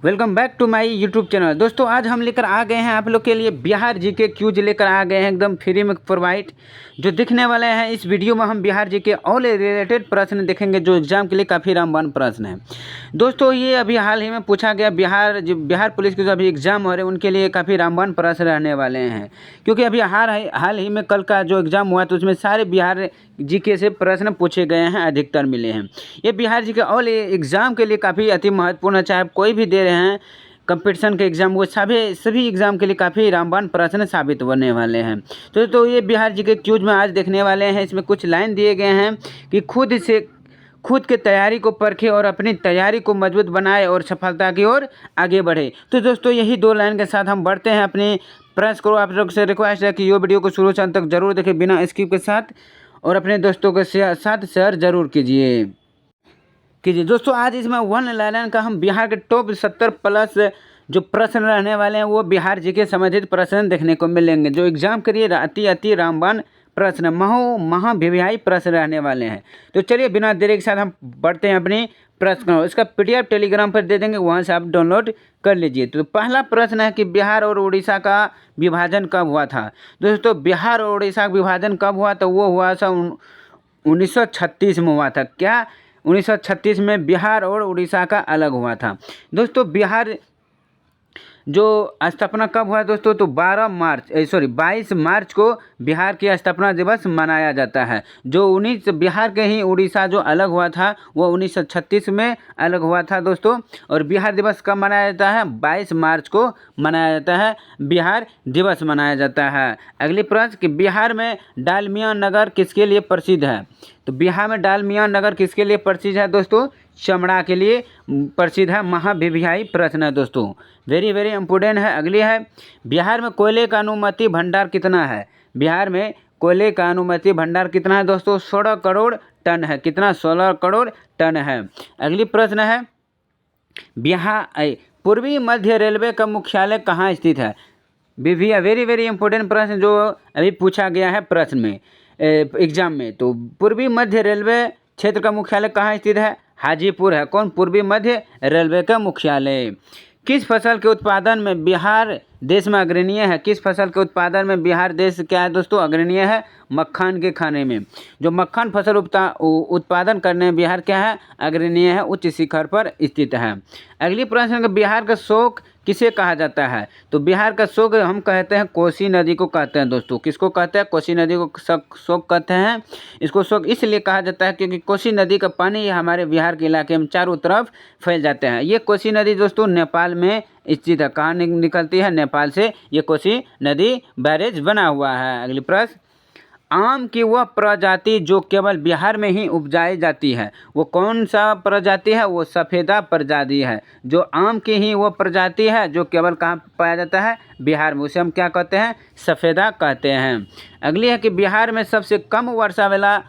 Welcome back to my YouTube channel. दोस्तों आज हम लेकर आ गए हैं आप लोग के लिए बिहार जीके क्यूज लेकर आ गए हैं एकदम फ्री में प्रोवाइड जो दिखने वाले हैं। इस वीडियो में हम बिहार जीके ऑल रिलेटेड प्रश्न देखेंगे जो एग्जाम के लिए काफ़ी रामबाण प्रश्न है। दोस्तों ये अभी हाल ही में पूछा गया बिहार पुलिस के जो अभी एग्ज़ाम हो रहे हैं उनके लिए काफ़ी रामबाण प्रश्न रहने वाले हैं, क्योंकि अभी हाल ही में कल का जो एग्ज़ाम हुआ तो उसमें सारे बिहार जीके से प्रश्न पूछे गए हैं, अधिकतर मिले हैं। ये बिहार जीके ऑल एग्ज़ाम के लिए काफ़ी अति महत्वपूर्ण है, चाहे आप कोई भी दे रहे हैं कंपटीशन के एग्ज़ाम, वो सभी एग्ज़ाम के लिए काफ़ी रामबाण प्रश्न साबित होने वाले हैं। तो ये बिहार जीके क्यूज में आज देखने वाले हैं। इसमें कुछ लाइन दिए गए हैं कि खुद के तैयारी को परखे और अपनी तैयारी को मजबूत बनाए और सफलता की ओर आगे बढ़े। तो दोस्तों यही दो लाइन के साथ हम बढ़ते हैं अपने प्रयास करो। आप लोग से रिक्वेस्ट है कि ये वीडियो को शुरू से अंत तक जरूर देखें बिना स्किप के साथ, और अपने दोस्तों के साथ शेयर जरूर कीजिए। दोस्तों आज इसमें वन लाइन का हम बिहार के टॉप 70 प्लस जो प्रश्न रहने वाले हैं वो बिहार जीके संबंधित प्रश्न देखने को मिलेंगे, जो एग्जाम के लिए अति रामबाण प्रश्न महाभिव्यायी प्रश्न रहने वाले हैं। तो चलिए बिना देरी के साथ हम बढ़ते हैं अपनी प्रश्न। इसका PDF टेलीग्राम पर दे देंगे, वहाँ से आप डाउनलोड कर लीजिए। तो पहला प्रश्न है कि बिहार और उड़ीसा का विभाजन कब हुआ था। दोस्तों बिहार और उड़ीसा का विभाजन कब हुआ, तो वो हुआ था 1936 में हुआ था। क्या 1936 में बिहार और उड़ीसा का अलग हुआ था। दोस्तों बिहार जो स्थापना कब हुआ दोस्तों, तो 22 मार्च को बिहार की स्थापना दिवस मनाया जाता है। जो बिहार के ही उड़ीसा जो अलग हुआ था वो 1936 में अलग हुआ था दोस्तों। और बिहार दिवस कब मनाया जाता है, 22 मार्च को मनाया जाता है, बिहार दिवस मनाया जाता है। अगली प्रश्न कि बिहार में डालमिया नगर किसके लिए प्रसिद्ध है। तो बिहार में डालमिया नगर किसके लिए प्रसिद्ध है दोस्तों, चमड़ा के लिए प्रसिद्ध है। महाभिव्यायी प्रश्न है दोस्तों, वेरी इंपॉर्टेंट है। अगली है बिहार में कोयले का अनुमति भंडार कितना है। बिहार में कोयले का अनुमति भंडार कितना है दोस्तों, 16 करोड़ टन है। कितना, 16 करोड़ टन है। अगली प्रश्न है पूर्वी मध्य रेलवे का मुख्यालय कहाँ स्थित है। वेरी इंपॉर्टेंट प्रश्न जो अभी पूछा गया है प्रश्न में एग्जाम में। तो पूर्वी मध्य रेलवे क्षेत्र का मुख्यालय कहाँ स्थित है, हाजीपुर है। कौन, पूर्वी मध्य रेलवे का मुख्यालय। किस फसल के उत्पादन में बिहार देश में अग्रणीय है। किस फसल के उत्पादन में बिहार देश क्या है दोस्तों, अग्रणीय है, मक्खन के खाने में। जो मक्खन फसल उत्पादन करने में बिहार क्या है, अग्रणीय है, उच्च शिखर पर स्थित है। अगली प्रश्न है बिहार का शोक किसे कहा जाता है। तो बिहार का शोक हम कहते हैं कोसी नदी को कहते हैं दोस्तों। किसको कहते हैं, कोसी नदी को शोक कहते हैं। इसको शोक इसलिए कहा जाता है क्योंकि कोसी नदी का पानी हमारे बिहार के इलाके में चारों तरफ फैल जाते हैं। ये कोसी नदी दोस्तों नेपाल में स्थित है। कहाँ निकलती है, नेपाल से ये कोसी नदी बैरेज बना हुआ है। अगली प्रश्न आम की वह प्रजाति जो केवल बिहार में ही उपजाई जाती है, वो कौन सा प्रजाति है, वो सफ़ेदा प्रजाति है। जो आम की ही वो प्रजाति है जो केवल कहाँ पाया जाता है, बिहार में, उसे हम क्या कहते हैं, सफ़ेदा कहते हैं। अगली है कि बिहार में सबसे कम वर्षा वाला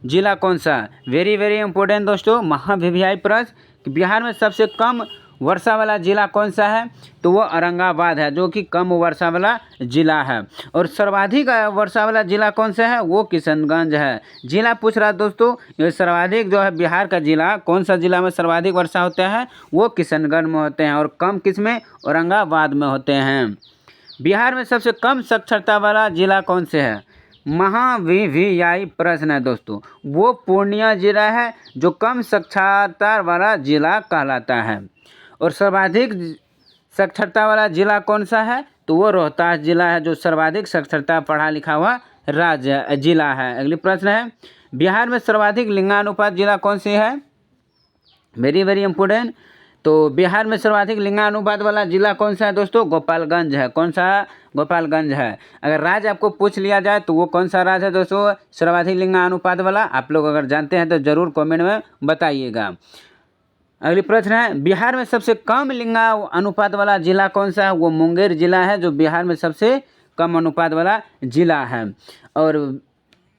जिला कौन सा। वेरी इंपॉर्टेंट दोस्तों, महाभिव्यायी प्रश्न कि बिहार में सबसे कम वर्षा वाला जिला कौन सा है, तो वो औरंगाबाद है, जो कि कम वर्षा वाला जिला है। और सर्वाधिक वर्षा वाला जिला कौन सा है, वो किशनगंज है। जिला पूछ रहा है दोस्तों, ये सर्वाधिक जो है बिहार का जिला, कौन सा जिला में सर्वाधिक वर्षा होता है, वो किशनगंज में होते हैं, और कम किस में, औरंगाबाद में होते हैं। बिहार में सबसे कम साक्षरता वाला जिला कौन से है, महाभिव्यायी प्रश्न है दोस्तों। वो पूर्णिया जिला है जो कम साक्षरता वाला जिला कहलाता है। और सर्वाधिक साक्षरता वाला जिला कौन सा है, तो वो रोहतास जिला है, जो सर्वाधिक साक्षरता पढ़ा लिखा हुआ जिला है। अगली प्रश्न है बिहार में सर्वाधिक लिंगानुपात जिला कौन सी है। Very important. तो बिहार में सर्वाधिक लिंगानुपात वाला जिला कौन सा है दोस्तों, गोपालगंज है। कौन सा, गोपालगंज है। अगर राज्य आपको पूछ लिया जाए तो वो कौन सा राज्य है दोस्तों, सर्वाधिक लिंगानुपात वाला। आप लोग अगर जानते हैं तो ज़रूर कमेंट में बताइएगा। अगली प्रश्न है बिहार में सबसे कम लिंगा अनुपात वाला जिला कौन सा है, वो मुंगेर जिला है, जो बिहार में सबसे कम अनुपात वाला जिला है। और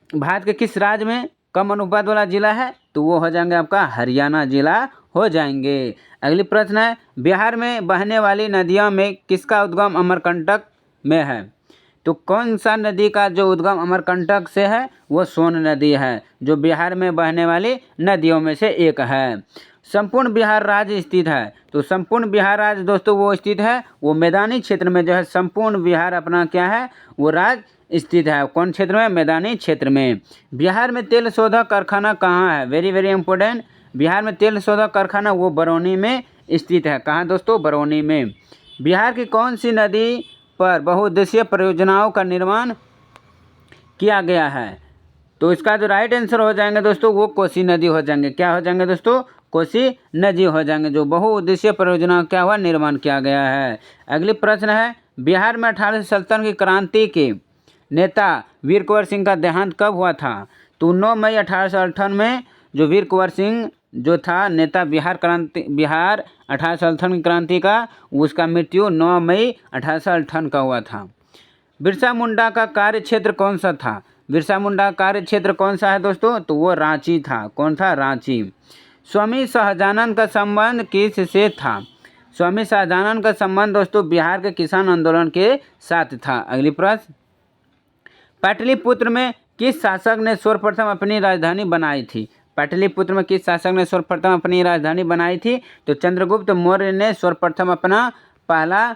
भारत के किस राज्य में कम अनुपात वाला जिला है, तो वो हो जाएंगे आपका हरियाणा जिला हो जाएंगे। अगली प्रश्न है बिहार में बहने वाली नदियों में किसका उद्गम अमरकंटक में है। तो कौन सा नदी का जो उद्गम अमरकंटक से है, वो सोन नदी है, जो बिहार में बहने वाली नदियों में से एक है। संपूर्ण बिहार राज्य स्थित है? तो संपूर्ण बिहार राज्य दोस्तों वो स्थित है, वो मैदानी क्षेत्र में जो है संपूर्ण बिहार अपना क्या है वो राज्य स्थित है। कौन क्षेत्र में? मैदानी क्षेत्र में। बिहार में तेल शोधक कारखाना कहाँ है? Very very important. बिहार में तेल शोधक कारखाना वो बरौनी में स्थित है। कहाँ दोस्तों? बरौनी में। बिहार की कौन सी नदी पर बहुउद्देशीय परियोजनाओं का निर्माण किया गया है? तो इसका जो राइट आंसर हो जाएंगे दोस्तों वो कोसी नदी हो जाएंगे। क्या हो जाएंगे दोस्तों? कोसी नदी हो जाएंगे। जो बहुउद्देशीय परियोजना क्या हुआ? निर्माण किया गया है। अगली प्रश्न है, बिहार में 1857 की क्रांति के नेता वीर कुंवर सिंह का देहांत कब हुआ था? तो 9 मई 1858 में जो वीर कुंवर सिंह जो था नेता बिहार 1858 की क्रांति का, उसका मृत्यु 9 मई 1858 का हुआ था। बिरसा मुंडा का कार्य क्षेत्र कौन सा था? बिरसा मुंडा का कार्य क्षेत्र कौन सा है दोस्तों? तो वो रांची था। कौन था? रांची। स्वामी सहजानंद का संबंध किस से था? स्वामी सहजानंद का संबंध दोस्तों बिहार के किसान आंदोलन के साथ था। अगली प्रश्न, पाटलिपुत्र में किस शासक ने सर्वप्रथम अपनी राजधानी बनाई थी? पाटलिपुत्र में किस शासक ने सर्वप्रथम अपनी राजधानी बनाई थी? तो चंद्रगुप्त मौर्य ने सर्वप्रथम अपना पहला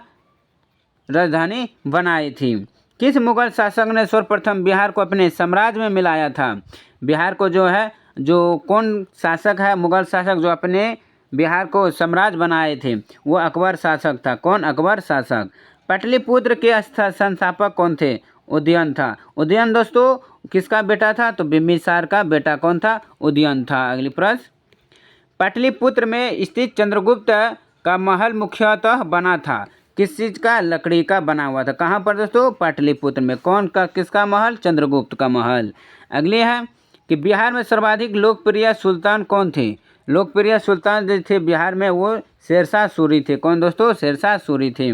राजधानी बनाई थी। किस मुगल शासक ने सर्वप्रथम बिहार को अपने साम्राज्य में मिलाया था? बिहार को जो है जो कौन शासक है मुगल शासक जो अपने बिहार को साम्राज्य बनाए थे? वो अकबर शासक था। कौन? अकबर शासक। पाटलिपुत्र के संस्थापक कौन थे? उदयन था। उदयन दोस्तों किसका बेटा था? तो बिंबिसार का बेटा कौन था? उदयन था। अगली प्रश्न, पाटलिपुत्र में स्थित चंद्रगुप्त का महल मुख्यतः बना था किस चीज़ का? लकड़ी का बना हुआ था। कहाँ पर दोस्तों? पाटलिपुत्र में। कौन का? किसका महल? चंद्रगुप्त का महल। अगली है कि बिहार में सर्वाधिक लोकप्रिय सुल्तान कौन थे? लोकप्रिय सुल्तान जो थे बिहार में वो शेरशाह सूरी थे। कौन दोस्तों? शेरशाह सूरी थे।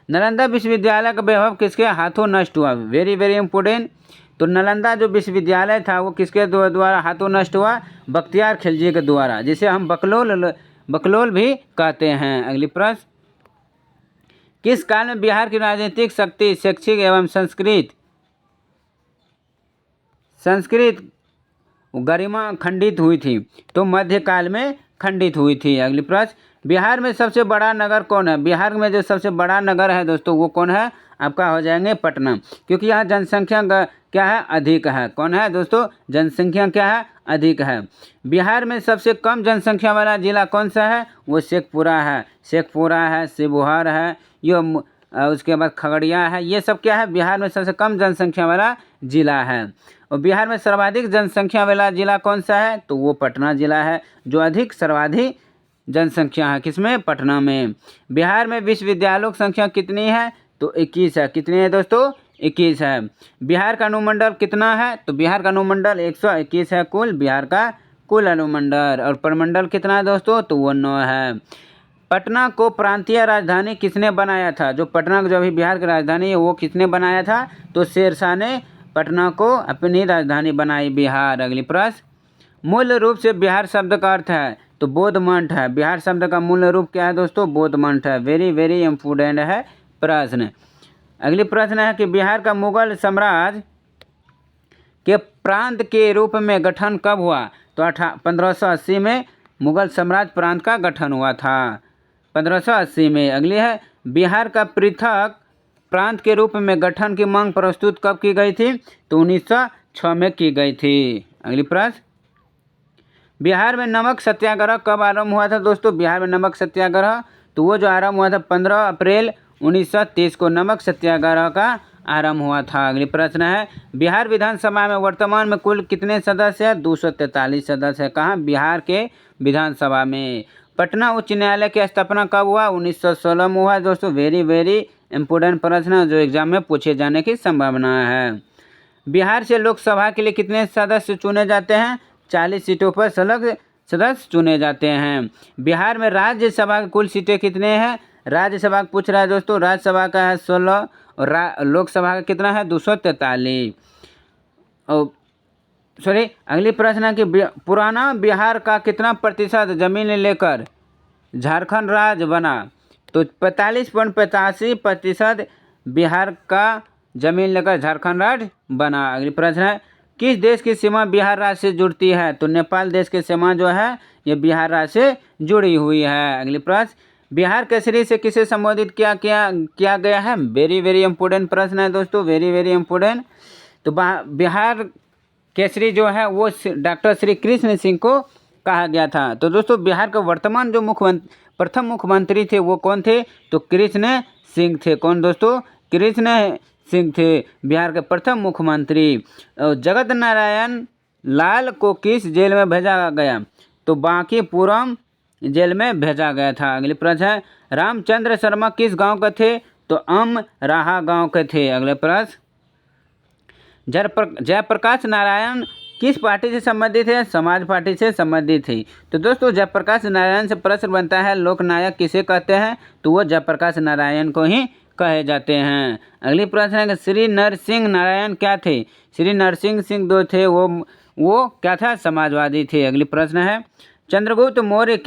नालंदा विश्वविद्यालय का वैभव किसके हाथों नष्ट हुआ? Very very important. तो नालंदा जो विश्वविद्यालय था वो किसके द्वारा हाथों नष्ट हुआ? बख्तियार खिलजी के द्वारा, जिसे हम बकलोल भी कहते हैं। अगली प्रश्न, किस काल में बिहार की राजनीतिक शक्ति शैक्षिक एवं संस्कृत गरिमा खंडित हुई थी? तो मध्यकाल में खंडित हुई थी। अगली प्रश्न, बिहार में सबसे बड़ा नगर कौन है? बिहार में जो सबसे बड़ा नगर है दोस्तों वो कौन है? आपका हो जाएंगे पटना, क्योंकि यहाँ जनसंख्या क्या है? अधिक है। कौन है दोस्तों? जनसंख्या क्या है? अधिक है। बिहार में सबसे कम जनसंख्या वाला जिला कौन सा है? वो शेखपुरा है। शेखपुरा है, शिवहर है, ये उसके बाद खगड़िया है। ये सब क्या है? बिहार में सबसे कम जनसंख्या वाला जिला है। और बिहार में सर्वाधिक जनसंख्या वाला जिला कौन सा है? तो वो पटना जिला है, जो सर्वाधिक जनसंख्या है किसमें? पटना में। बिहार में विश्वविद्यालयों की संख्या कितनी है? तो 21 है। कितनी है दोस्तों? 21 है। बिहार का अनुमंडल कितना है? तो बिहार का अनुमंडल 121 है कुल बिहार का कुल अनुमंडल। और प्रमंडल कितना है दोस्तों? तो वो 9 है। पटना को प्रांतीय राजधानी किसने बनाया था? जो पटना जो अभी बिहार की राजधानी है वो किसने बनाया था? तो शेरशाह ने पटना को अपनी राजधानी बनाई बिहार। अगली प्रश्न, मूल रूप से बिहार शब्द का अर्थ है? तो बोधमठ है। बिहार शब्द का मूल रूप क्या है दोस्तों? बोधमठ है। वेरी वेरी इंपॉर्टेंट है प्रश्न। अगली प्रश्न है कि बिहार का मुगल साम्राज्य के प्रांत के रूप में गठन कब हुआ? तो 1580 में मुगल साम्राज्य प्रांत का गठन हुआ था, 1580 में। अगली है, बिहार का पृथक प्रांत के रूप में गठन की मांग प्रस्तुत कब की गई थी? तो 1906 में की गई थी। अगली प्रश्न, बिहार में नमक सत्याग्रह कब आरंभ हुआ था दोस्तों? बिहार में नमक सत्याग्रह तो वो जो आरंभ हुआ था 15 अप्रैल 1930 को नमक सत्याग्रह का आरंभ हुआ था। अगली प्रश्न है, बिहार विधानसभा में वर्तमान में कुल कितने सदस्य हैं? 243 सदस्य है। कहाँ? बिहार के विधानसभा में। पटना उच्च न्यायालय की स्थापना कब हुआ? 1916 में हुआ दोस्तों। वेरी वेरी इंपोर्टेंट प्रश्न है जो एग्जाम में पूछे जाने की संभावना है। बिहार से लोकसभा के लिए कितने सदस्य चुने जाते हैं? 40 सीटों पर सदस्य चुने जाते हैं। बिहार में राज्यसभा की कुल सीटें कितने हैं? राज्यसभा पूछ रहा है दोस्तों। राज्यसभा का है 16 और लोकसभा का कितना है? 243। और अगली प्रश्न है कि पुराना बिहार का कितना प्रतिशत जमीन लेकर झारखंड राज्य बना? तो 45.85% बिहार का जमीन लेकर झारखंड राज्य बना। अगली प्रश्न है, किस देश की सीमा बिहार राज्य से जुड़ती है? तो नेपाल देश की सीमा जो है ये बिहार राज्य से जुड़ी हुई है। अगली प्रश्न, बिहार केसरी से किसे संबोधित किया गया है? वेरी वेरी इंपॉर्टेंट प्रश्न है दोस्तों, वेरी वेरी इंपॉर्टेंट। तो बिहार केसरी जो है वो डॉक्टर श्री कृष्ण सिंह को कहा गया था। तो दोस्तों बिहार का वर्तमान जो प्रथम मुख्यमंत्री थे वो कौन थे? तो कृष्ण सिंह थे। कौन दोस्तों? कृष्ण सिंह थे बिहार के प्रथम मुख्यमंत्री। जगत नारायण लाल को किस जेल में भेजा गया? तो बांकीपुरम जेल में भेजा गया था। अगली प्रश्न है, रामचंद्र शर्मा किस गांव के थे? तो अमराहा गांव के थे। अगले प्रश्न, जयप्रकाश नारायण किस पार्टी से संबंधित है? समाज पार्टी से संबंधित है। तो दोस्तों जयप्रकाश नारायण से प्रश्न बनता है लोकनायक किसे कहते हैं? तो वो जयप्रकाश नारायण को ही कहे जाते हैं। अगली प्रश्न है, श्री नरसिंह नारायण क्या थे? श्री नरसिंह सिंह जो थे वो क्या था? समाजवादी थे। अगली प्रश्न है, चंद्रगुप्त मौर्य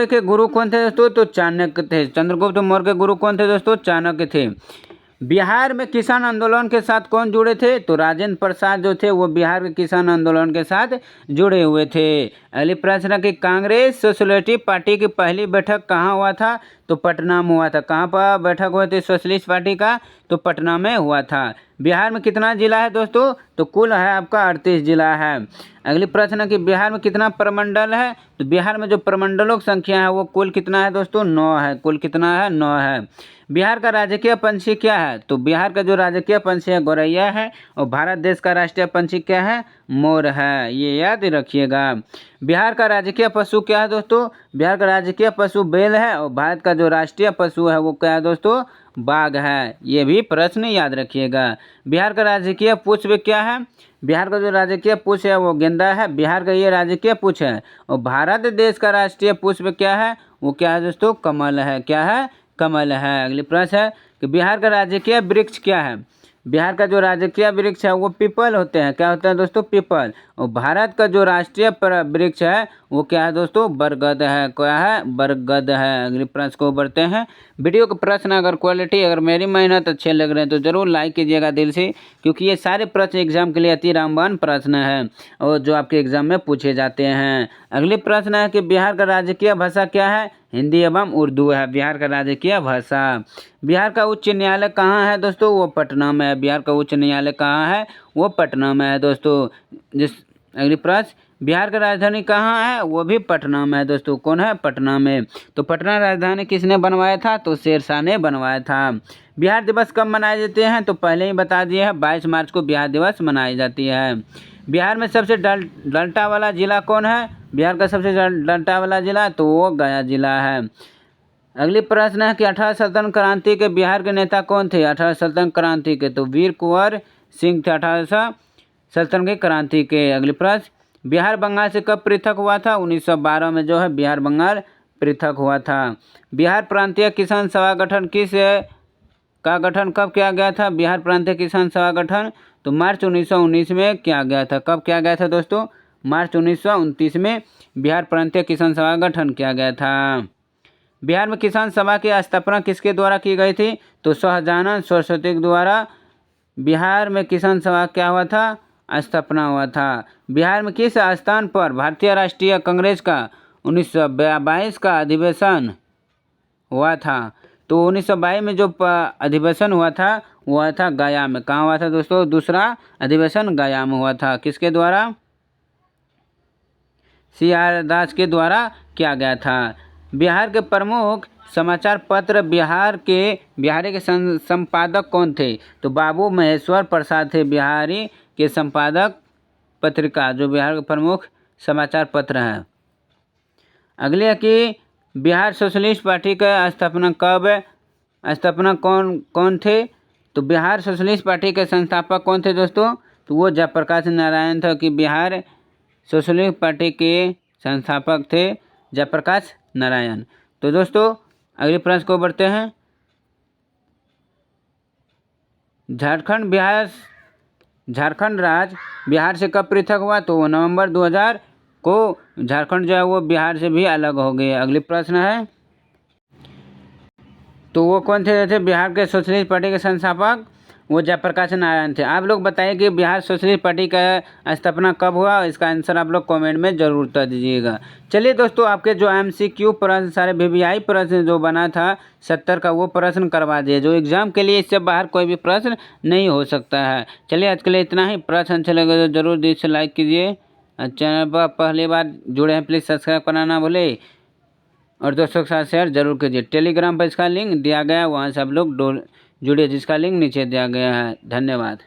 के गुरु कौन थे दोस्तों? तो चाणक्य थे। चंद्रगुप्त मौर्य के गुरु कौन थे दोस्तों? चाणक्य थे। बिहार में किसान आंदोलन के साथ कौन जुड़े थे? तो राजेंद्र प्रसाद जो थे वो बिहार के किसान आंदोलन के साथ जुड़े हुए थे। अगली प्रश्न है कि कांग्रेस सोशलिस्ट पार्टी की पहली बैठक कहाँ हुआ था? तो पटना में हुआ था। कहाँ पर बैठक हुई थी सोशलिस्ट पार्टी का? तो पटना में हुआ था। बिहार में कितना जिला है दोस्तों? तो कुल है आपका 38 जिला है। अगली प्रश्न है कि बिहार में कितना प्रमंडल है? तो बिहार में जो प्रमंडलों की संख्या है वो कुल कितना है दोस्तों? 9 है। कुल कितना है? 9 है। बिहार का राजकीय पंछी क्या है? तो बिहार का जो राजकीय पंछी है गौरैया है, और भारत देश का राष्ट्रीय पंछी क्या है? मोर है। ये याद रखिएगा। बिहार का राजकीय पशु क्या है दोस्तों? बिहार का राजकीय पशु बैल है, और भारत का जो राष्ट्रीय पशु है वो क्या है दोस्तों? बाघ है। ये भी प्रश्न याद रखिएगा। बिहार का राजकीय पुष्प क्या है? बिहार का जो राजकीय पुष्प है वो गेंदा है। बिहार का ये राजकीय पुष्प है। और भारत देश का राष्ट्रीय पुष्प क्या है? वो क्या है दोस्तों? कमल है। क्या है? कमल है। अगली प्रश्न है कि बिहार का राजकीय वृक्ष क्या है? बिहार का जो राजकीय वृक्ष है वो पीपल होते हैं। क्या होता है दोस्तों? पीपल। और भारत का जो राष्ट्रीय वृक्ष है वो क्या है दोस्तों? बरगद है। क्या है? बरगद है। अगले प्रश्न को बढ़ते हैं। वीडियो के प्रश्न अगर क्वालिटी अगर मेरी मेहनत अच्छे लग रहे हैं तो ज़रूर लाइक कीजिएगा दिल से, क्योंकि ये सारे प्रश्न एग्जाम के लिए अति रामबाण प्रश्न है और जो आपके एग्जाम में पूछे जाते हैं। अगले प्रश्न है कि बिहार का राजकीय भाषा क्या है? हिंदी एवं उर्दू है बिहार का राजकीय भाषा। बिहार का उच्च न्यायालय कहाँ है दोस्तों? वो पटना में है। बिहार का उच्च न्यायालय कहाँ है? वो पटना में है दोस्तों। अगली प्रश्न, बिहार का राजधानी कहाँ है? वो भी पटना में है दोस्तों। कौन है? पटना में। तो पटना राजधानी किसने बनवाया था? तो शेरशाह ने बनवाया था। बिहार दिवस कब मनाए जाते हैं? तो पहले ही बता दिए है, 22 मार्च को बिहार दिवस मनाई जाती है। बिहार में सबसे डंटा वाला जिला कौन है? बिहार का सबसे डंटा वाला जिला तो वो गया जिला है। अगली प्रश्न है कि 18 सल्तनत क्रांति के बिहार के नेता कौन थे? 18 सल्तनत क्रांति के तो वीर कुंवर सिंह थे 18 सल्तनत की क्रांति के। अगली प्रश्न, बिहार बंगाल से कब पृथक हुआ था? 1912 में जो है बिहार बंगाल पृथक हुआ था। बिहार प्रांतीय किसान सभा गठन का गठन कब किया गया था? बिहार प्रांतीय किसान सभा गठन तो मार्च 1919 में किया गया था। कब किया गया था दोस्तों? मार्च 1929 में बिहार प्रांतीय किसान सभा गठन किया गया था। बिहार में किसान सभा की स्थापना किसके द्वारा की गई थी? तो सहजानंद सरस्वती के द्वारा बिहार में किसान सभा क्या हुआ था? स्थापना हुआ था। बिहार में किस स्थान पर भारतीय राष्ट्रीय कांग्रेस का 1922 का अधिवेशन हुआ था? तो 1922 में जो अधिवेशन हुआ था वो हुआ था गया में। कहाँ हुआ था दोस्तों? दूसरा अधिवेशन गया में हुआ था। किसके द्वारा? CR दास के द्वारा किया गया था। बिहार के प्रमुख समाचार पत्र बिहारी के संपादक कौन थे? तो बाबू महेश्वर प्रसाद थे बिहारी के संपादक पत्रिका, जो बिहार के प्रमुख समाचार पत्र हैं। अगले है कि बिहार सोशलिस्ट पार्टी का स्थापना कौन थे? तो बिहार सोशलिस्ट पार्टी के संस्थापक कौन थे दोस्तों? तो वो जयप्रकाश नारायण थे कि बिहार सोशलिस्ट पार्टी के संस्थापक थे जयप्रकाश नारायण। तो दोस्तों अगले प्रश्न को बढ़ते हैं। झारखंड राज्य बिहार से कब पृथक हुआ? तो नवंबर 2000 को झारखंड जो है वो बिहार से भी अलग हो गए। अगले प्रश्न है तो वो कौन थे? बिहार के सोशलिस्ट पार्टी के संस्थापक वो जयप्रकाश नारायण थे। आप लोग बताइए कि बिहार सोशलिस्ट पार्टी का स्थापना कब हुआ, इसका आंसर आप लोग कमेंट में ज़रूर कर दीजिएगा। चलिए दोस्तों, आपके जो MCQ प्रश्न सारे VVI प्रश्न जो बना था 70 का, वो प्रश्न करवा दिए, जो एग्ज़ाम के लिए इससे बाहर कोई भी प्रश्न नहीं हो सकता है। चलिए आज के लिए इतना ही। प्रश्न अच्छे लगे तो ज़रूर दिल से लाइक कीजिए। चैनल पर पहली बार जुड़े हैं प्लीज़ सब्सक्राइब करना ना भूले, और दोस्तों के साथ शेयर जरूर कीजिए। टेलीग्राम पर इसका लिंक दिया गया है, वहाँ से आप लोग जुड़िए, जिसका लिंक नीचे दिया गया है। धन्यवाद।